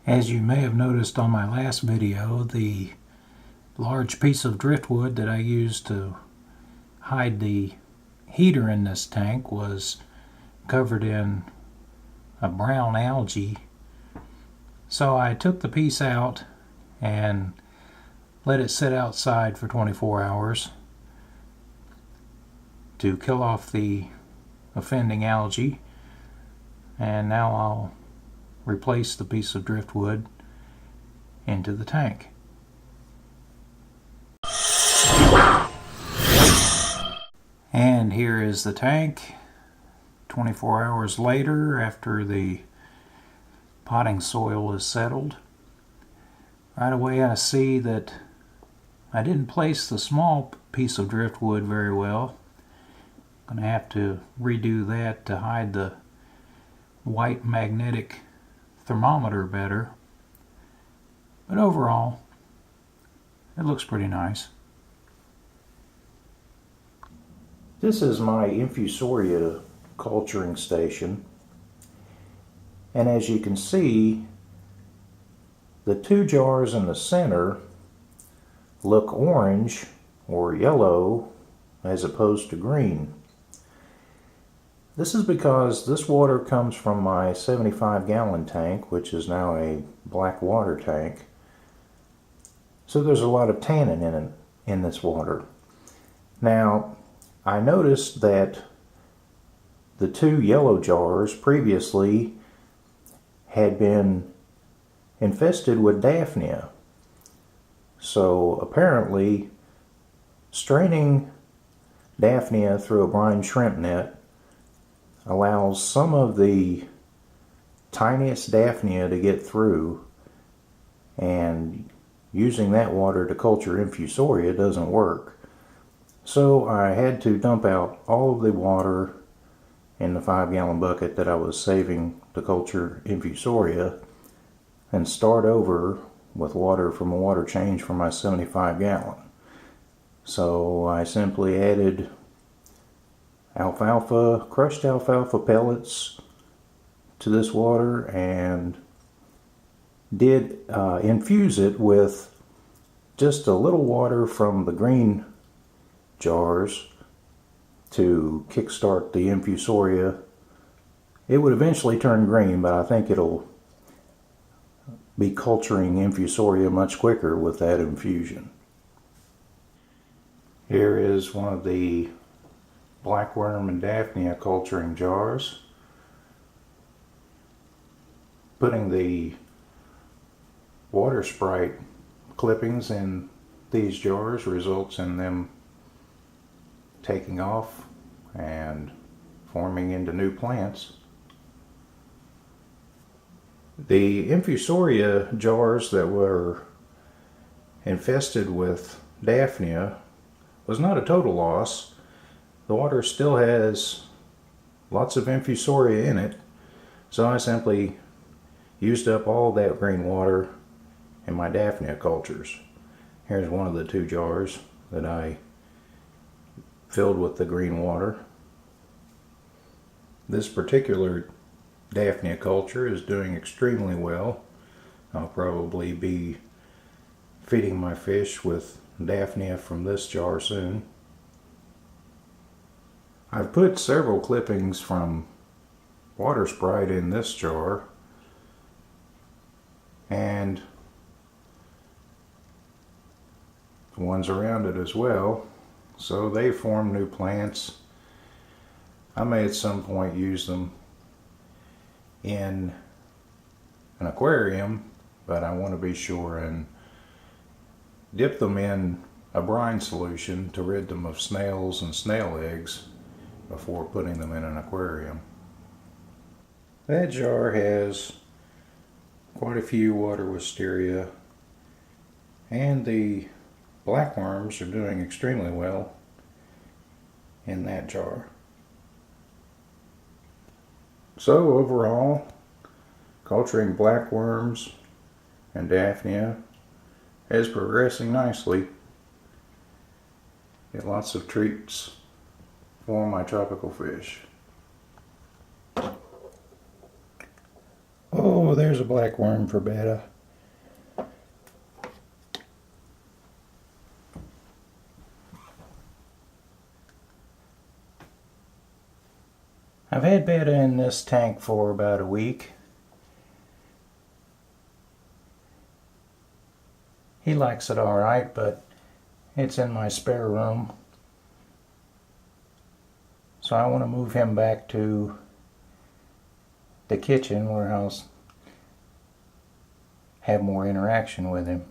As you may have noticed on my last video, the large piece of driftwood that I used to hide the heater in this tank was covered in a brown algae. So I took the piece out and let it sit outside for 24 hours to kill off the offending algae, and now I'll replace the piece of driftwood into the tank. And here is the tank 24 hours later, after the potting soil is settled. Right away I see that I didn't place the small piece of driftwood very well. I'm going to have to redo that to hide the white magnetic thermometer better. But overall, it looks pretty nice. This is my infusoria culturing station, and as you can see, the two jars in the center look orange or yellow as opposed to green. This is because this water comes from my 75-gallon tank, which is now a black water tank. So there's a lot of tannin in this water. Now, I noticed that the two yellow jars previously had been infested with Daphnia. So apparently, straining Daphnia through a brine shrimp net allows some of the tiniest Daphnia to get through, and using that water to culture infusoria doesn't work. So I had to dump out all of the water in the 5-gallon bucket that I was saving to culture infusoria and start over with water from a water change from my 75-gallon. So I simply added crushed alfalfa pellets to this water and did infuse it with just a little water from the green jars to kickstart the infusoria. It would eventually turn green, but I think it'll be culturing infusoria much quicker with that infusion. Here is one of the blackworm and Daphnia culturing jars. Putting the water sprite clippings in these jars results in them taking off and forming into new plants. The infusoria jars that were infested with Daphnia was not a total loss. The water still has lots of infusoria in it, so I simply used up all that green water in my Daphnia cultures. Here's one of the two jars that I filled with the green water. This particular Daphnia culture is doing extremely well. I'll probably be feeding my fish with Daphnia from this jar soon. I've put several clippings from water sprite in this jar, and the ones around it as well, so they form new plants. I may at some point use them in an aquarium, but I want to be sure and dip them in a brine solution to rid them of snails and snail eggs before putting them in an aquarium. That jar has quite a few water wisteria, and the blackworms are doing extremely well in that jar. So overall, culturing blackworms and Daphnia is progressing nicely. Get lots of treats for my tropical fish. Oh, there's a blackworm for Betta. I've had Betta in this tank for about a week. He likes it alright, but it's in my spare room. So I want to move him back to the kitchen where I'll have more interaction with him.